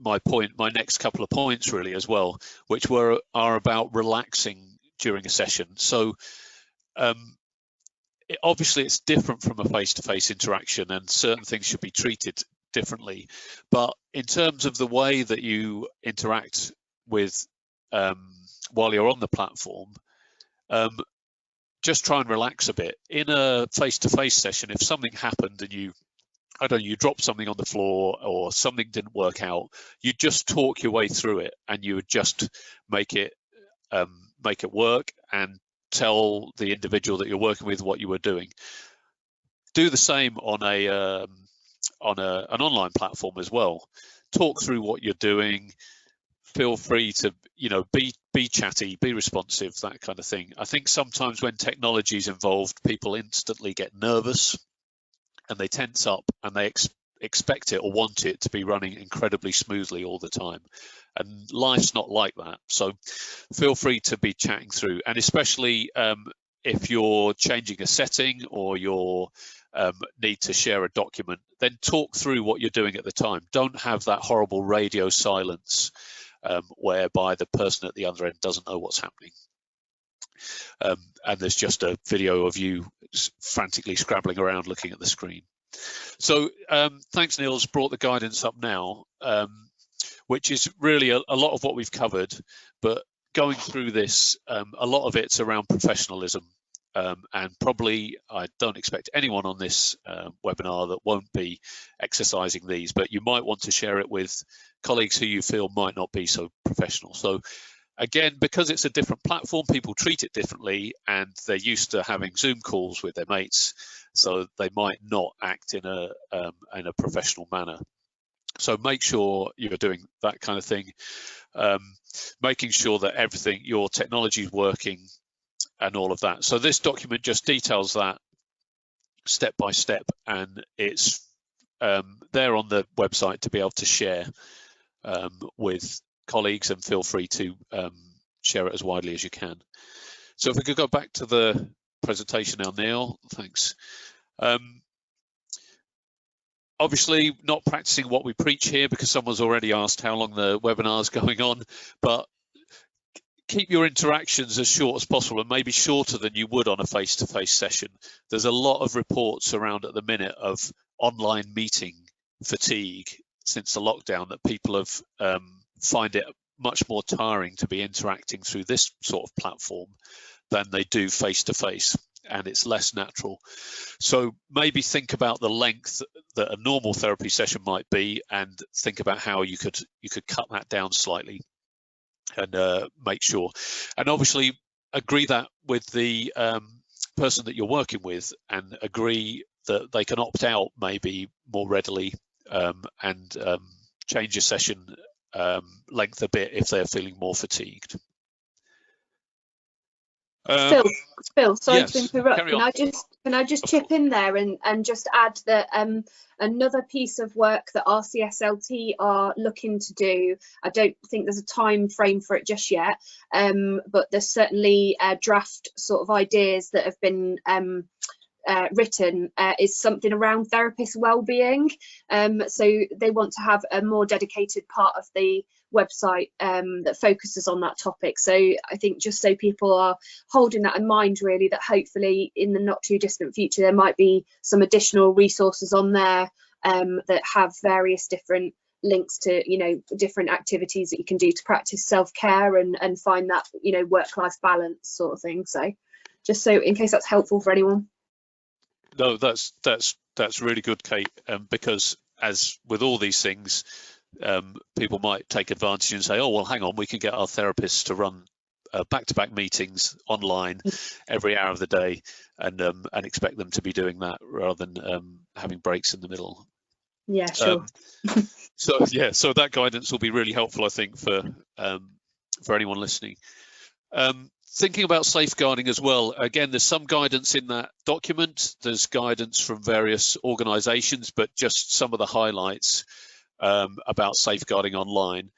my next couple of points really as well, which are about relaxing during a session. So obviously it's different from a face-to-face interaction, and certain things should be treated differently. But in terms of the way that you interact with while you're on the platform, just try and relax a bit. In a face-to-face session, if something happened and you dropped something on the floor or something didn't work out, you just talk your way through it, and you would just make it work and tell the individual that you're working with what you were doing. Do the same on an online platform as well. Talk through what you're doing. Feel free to, be chatty, be responsive, that kind of thing. I think sometimes when technology is involved, people instantly get nervous and they tense up, and they expect it or want it to be running incredibly smoothly all the time. And life's not like that. So feel free to be chatting through, and especially if you're changing a setting or you're need to share a document, then talk through what you're doing at the time. Don't have that horrible radio silence whereby the person at the other end doesn't know what's happening. And there's just a video of you frantically scrabbling around looking at the screen. So thanks, Neil's brought the guidance up now, which is really a lot of what we've covered, but going through this, a lot of it's around professionalism, and probably I don't expect anyone on this webinar that won't be exercising these, but you might want to share it with colleagues who you feel might not be so professional. So again, because it's a different platform, people treat it differently, and they're used to having Zoom calls with their mates, so they might not act in a professional manner. So make sure you're doing that kind of thing, making sure that everything, your technology is working and all of that. So this document just details that step by step, and it's there on the website to be able to share with colleagues, and feel free to share it as widely as you can. So if we could go back to the presentation now, Neil, thanks. Obviously not practicing what we preach here, because someone's already asked how long the webinar is going on, but keep your interactions as short as possible, and maybe shorter than you would on a face-to-face session. There's a lot of reports around at the minute of online meeting fatigue since the lockdown, that people have find it much more tiring to be interacting through this sort of platform than they do face-to-face, and it's less natural. So maybe think about the length that a normal therapy session might be, and think about how you could cut that down slightly, and make sure, and obviously agree that with the person that you're working with, and agree that they can opt out maybe more readily, and change your session length a bit if they're feeling more fatigued. Phil, sorry yes, to interrupt. Can I just chip in there and just add that another piece of work that RCSLT are looking to do, I don't think there's a time frame for it just yet, but there's certainly draft sort of ideas that have been written, is something around therapist well-being. So they want to have a more dedicated part of the website that focuses on that topic. So I think just so people are holding that in mind, really, that hopefully in the not too distant future there might be some additional resources on there that have various different links to, you know, different activities that you can do to practice self-care and find that, you know, work-life balance sort of thing. So just so in case that's helpful for anyone. No, that's really good, Kate, because as with all these things, people might take advantage and say, oh, well, hang on, we can get our therapists to run back-to-back meetings online every hour of the day and expect them to be doing that rather than having breaks in the middle. Yeah, sure. So that guidance will be really helpful, I think, for anyone listening. Thinking about safeguarding as well, again, there's some guidance in that document. There's guidance from various organisations, but just some of the highlights about safeguarding online.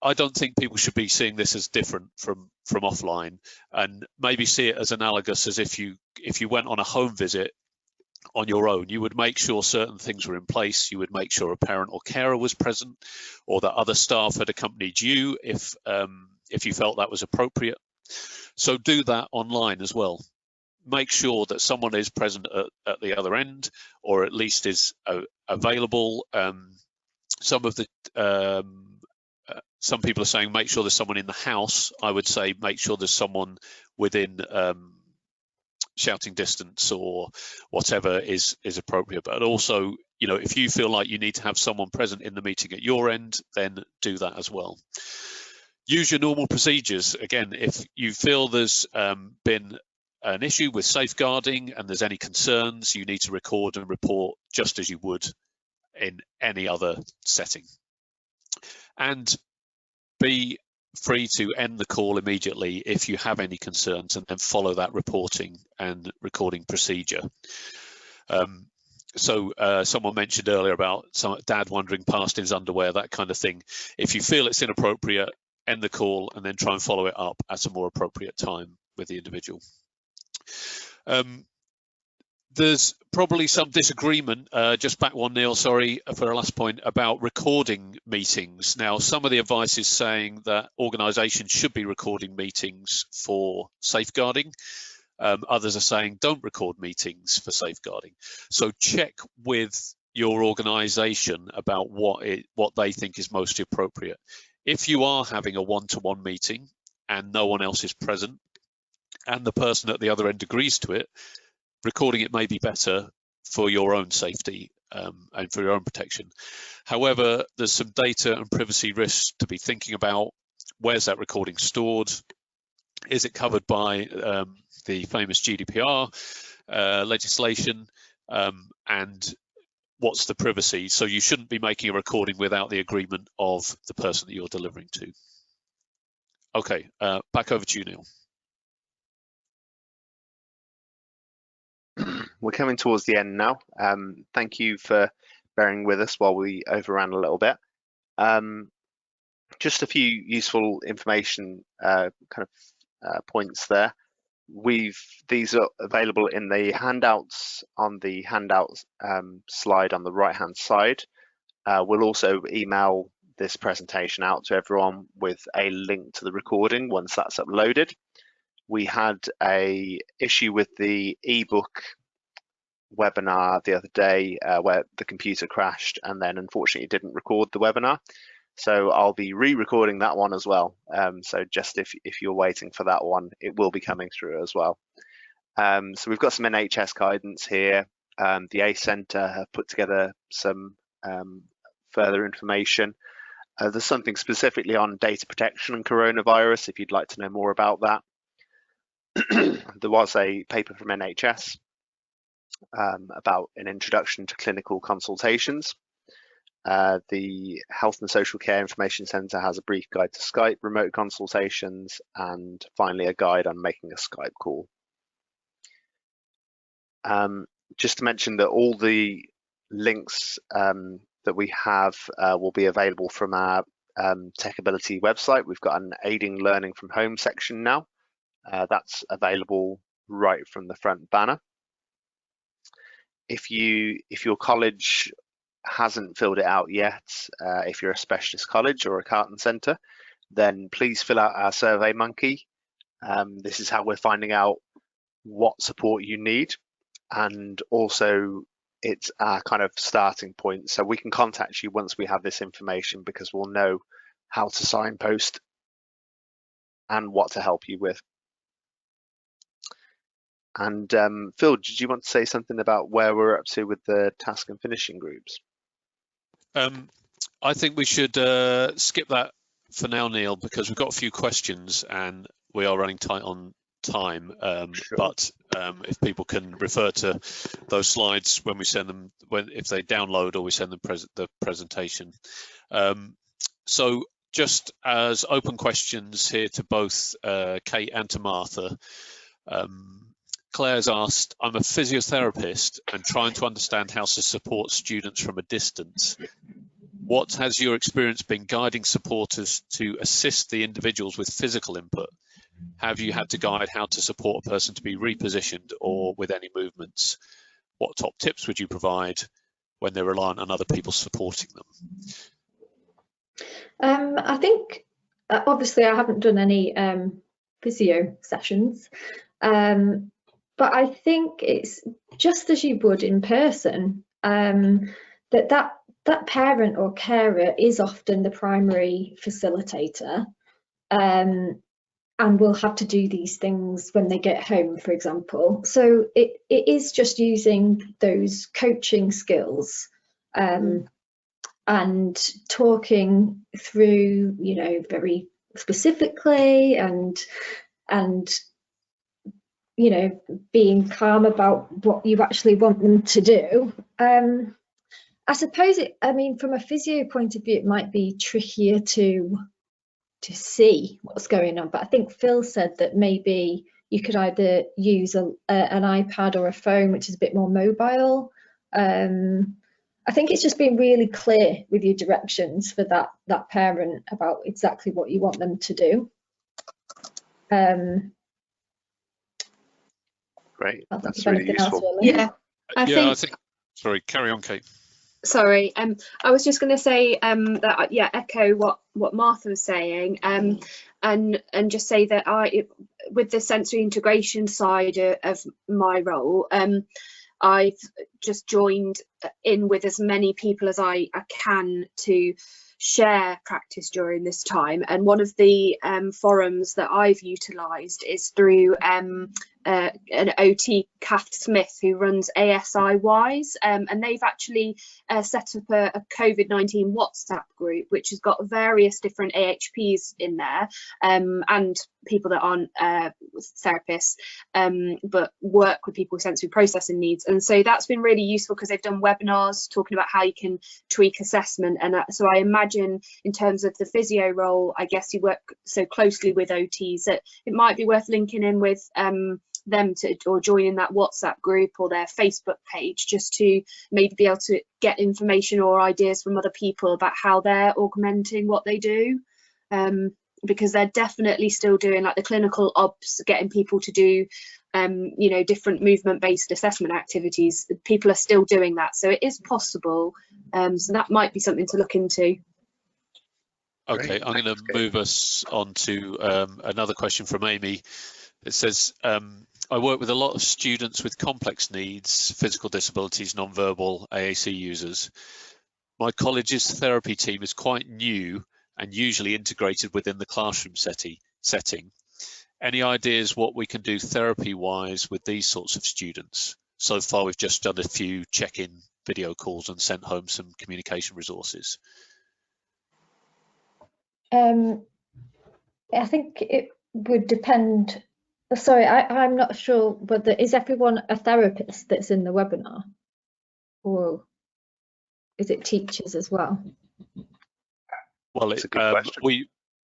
I don't think people should be seeing this as different from offline, and maybe see it as analogous as if you went on a home visit on your own. You would make sure certain things were in place. You would make sure a parent or carer was present, or that other staff had accompanied you if you felt that was appropriate. So do that online as well. Make sure that someone is present at the other end, or at least is available. Some people are saying make sure there's someone in the house. I would say make sure there's someone within shouting distance or whatever is appropriate. But also, you know, if you feel like you need to have someone present in the meeting at your end, then do that as well. Use your normal procedures. Again, if you feel there's been an issue with safeguarding and there's any concerns, you need to record and report just as you would in any other setting. And be free to end the call immediately if you have any concerns, and then follow that reporting and recording procedure. Someone mentioned earlier about dad wandering past in his underwear, that kind of thing. If you feel it's inappropriate, end the call and then try and follow it up at a more appropriate time with the individual. There's probably some disagreement, just back one, Neil, sorry for our last point, about recording meetings. Now, some of the advice is saying that organisations should be recording meetings for safeguarding. Others are saying don't record meetings for safeguarding. So check with your organisation about what they think is most appropriate. If you are having a one-to-one meeting and no one else is present, and the person at the other end agrees to it, recording it may be better for your own safety and for your own protection. However, there's some data and privacy risks to be thinking about. Where's that recording stored? Is it covered by the famous GDPR legislation? And what's the privacy? So you shouldn't be making a recording without the agreement of the person that you're delivering to. Okay, back over to you, Neil. We're coming towards the end now. Thank you for bearing with us while we overran a little bit. Just a few useful information points there. These are available in the handouts on the handouts slide on the right hand side. We'll also email this presentation out to everyone with a link to the recording once that's uploaded. We had a issue with the ebook webinar the other day where the computer crashed and then unfortunately didn't record the webinar. So I'll be re-recording that one as well. So just if you're waiting for that one, it will be coming through as well. So we've got some NHS guidance here. The ACE Centre have put together some further information. There's something specifically on data protection and coronavirus if you'd like to know more about that. There was a paper from NHS about an introduction to clinical consultations. The Health and Social Care Information Centre has a brief guide to Skype remote consultations, and finally a guide on making a Skype call. Just to mention that all the links that we have will be available from our Techability website. We've got an Aiding Learning from Home section now. That's available right from the front banner. If your college hasn't filled it out yet, if you're a specialist college or a Carton Centre, then please fill out our Survey Monkey. This is how we're finding out what support you need, and also it's our kind of starting point. So we can contact you once we have this information, because we'll know how to signpost and what to help you with. And Phil, did you want to say something about where we're up to with the task and finishing groups? I think we should skip that for now, Neil, because we've got a few questions and we are running tight on time. Sure. But if people can refer to those slides when we send them, if they download or we send them the presentation. So just as open questions here to both Kate and to Martha. Claire's asked, I'm a physiotherapist and trying to understand how to support students from a distance. What has your experience been guiding supporters to assist the individuals with physical input? Have you had to guide how to support a person to be repositioned or with any movements? What top tips would you provide when they're reliant on other people supporting them? I think, obviously, I haven't done any physio sessions, but I think it's just as you would in person, that parent or carer is often the primary facilitator, and will have to do these things when they get home, for example. So it is just using those coaching skills and talking through, you know, very specifically and you know, being calm about what you actually want them to do. I suppose I mean, from a physio point of view, it might be trickier to see what's going on, but I think Phil said that maybe you could either use an iPad or a phone, which is a bit more mobile. I think it's just being really clear with your directions for that parent about exactly what you want them to do. Great, that's really useful. Yeah, I think. Sorry, carry on, Kate. Sorry, I was just going to say that echo what Martha was saying, and just say that with the sensory integration side of my role, I've just joined in with as many people as I can to share practice during this time. And one of the forums that I've utilised is through an OT, Kath Smith, who runs ASI Wise, and they've actually set up a COVID-19 WhatsApp group, which has got various different AHPs in there, and people that aren't therapists, but work with people with sensory processing needs. And so that's been really useful because they've done webinars talking about how you can tweak assessment. And so I imagine in terms of the physio role, I guess you work so closely with OTs that it might be worth linking in with them or joining that WhatsApp group or their Facebook page, just to maybe be able to get information or ideas from other people about how they're augmenting what they do, because they're definitely still doing like the clinical ops, getting people to do you know, different movement based assessment activities. People are still doing that, so it is possible, so that might be something to look into. Okay, I'm going to move us on to another question from Amy. It says, I work with a lot of students with complex needs, physical disabilities, non-verbal AAC users. My college's therapy team is quite new and usually integrated within the classroom setting. Any ideas what we can do therapy-wise with these sorts of students? So far, we've just done a few check-in video calls and sent home some communication resources. I think it would depend. Sorry, I'm not sure whether, is everyone a therapist that's in the webinar, or is it teachers as well? Well,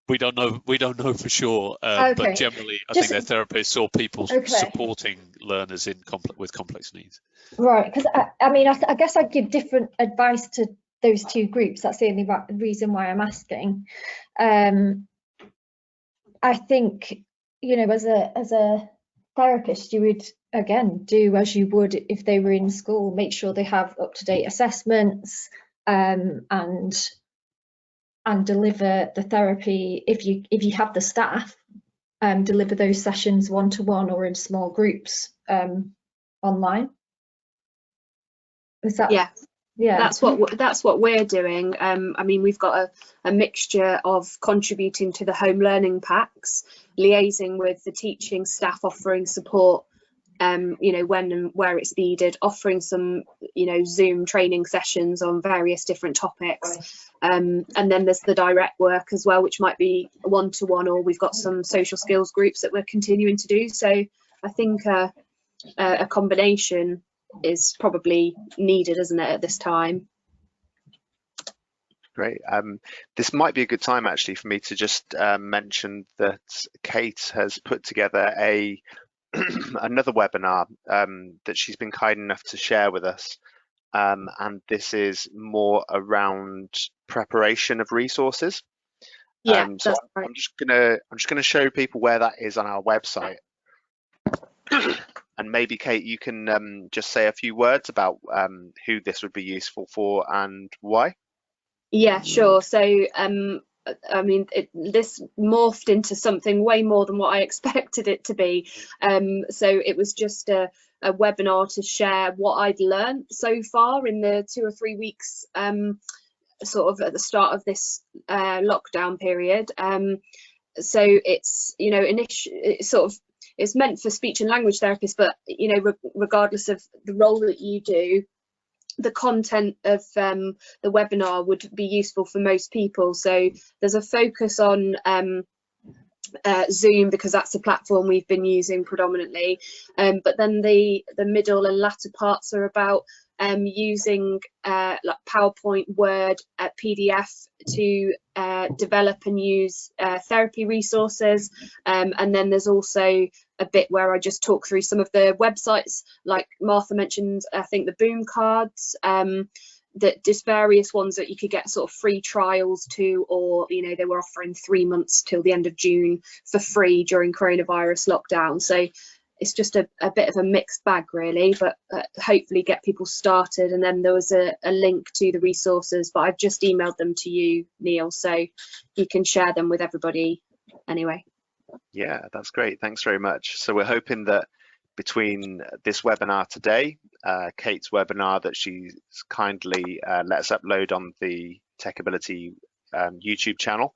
we don't know. We don't know for sure, okay. But generally, I think they're therapists or people supporting learners with complex needs. Right, because I mean, I guess I'd give different advice to those two groups. That's the only reason why I'm asking. I think, you know, as a therapist, you would again do as you would if they were in school. Make sure they have up-to-date assessments, and deliver the therapy if you have the staff, deliver those sessions one-to-one or in small groups online. Is that? Yeah. Yeah. That's what we're doing. I mean, we've got a mixture of contributing to the home learning packs, liaising with the teaching staff, offering support, you know, when and where it's needed, offering some, you know, Zoom training sessions on various different topics. And then there's the direct work as well, which might be one-to-one, or we've got some social skills groups that we're continuing to do. So I think a combination is probably needed, isn't it, at this time? Great. This might be a good time actually for me to just mention that Kate has put together another webinar that she's been kind enough to share with us, and this is more around preparation of resources. Yeah, so that's right. I'm just gonna show people where that is on our website. And maybe Kate, you can just say a few words about who this would be useful for and why. Yeah, sure. So I mean, this morphed into something way more than what I expected it to be. So it was just a webinar to share what I'd learned so far in the 2 or 3 weeks, sort of at the start of this lockdown period. So it's, you know, it's meant for speech and language therapists, but, you know, regardless of the role that you do, the content of the webinar would be useful for most people. So there's a focus on Zoom, because that's the platform we've been using predominantly, but then the middle and latter parts are about using like PowerPoint, Word, PDF to develop and use therapy resources, and then there's also a bit where I just talk through some of the websites, like Martha mentioned, I think the boom cards, that just various ones that you could get sort of free trials to, or, you know, they were offering 3 months till the end of June for free during coronavirus lockdown. So it's just a bit of a mixed bag really, but hopefully get people started. And then there was a link to the resources, but I've just emailed them to you, Neil, so you can share them with everybody anyway. Yeah, that's great. Thanks very much. So we're hoping that between this webinar today, Kate's webinar that she's kindly let us upload on the Techability YouTube channel,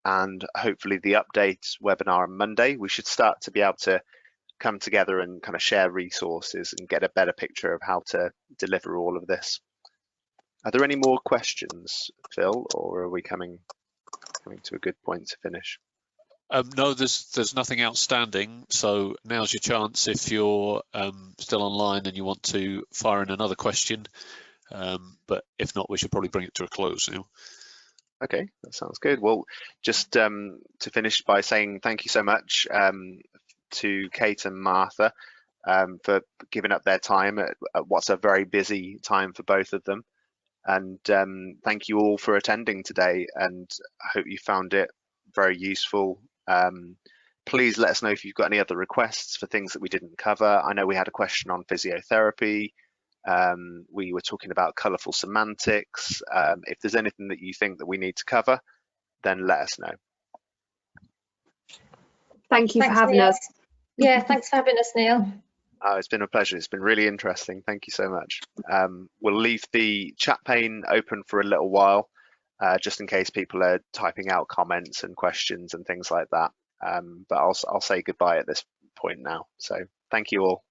and hopefully the update webinar on Monday, we should start to be able to come together and kind of share resources and get a better picture of how to deliver all of this. Are there any more questions, Phil, or are we coming to a good point to finish? No, there's nothing outstanding, so now's your chance if you're still online and you want to fire in another question, but if not, we should probably bring it to a close now. Okay, that sounds good. Well, just to finish by saying thank you so much to Kate and Martha for giving up their time at what's a very busy time for both of them, and thank you all for attending today, and I hope you found it very useful. Please let us know if you've got any other requests for things that we didn't cover. I know we had a question on physiotherapy. We were talking about colourful semantics. If there's anything that you think that we need to cover, then let us know. Thank you for having Neil. us. Yeah, thanks for having us, Neil. Oh, it's been a pleasure. It's been really interesting. Thank you so much. We'll leave the chat pane open for a little while, just in case people are typing out comments and questions and things like that. But I'll say goodbye at this point now. So thank you all.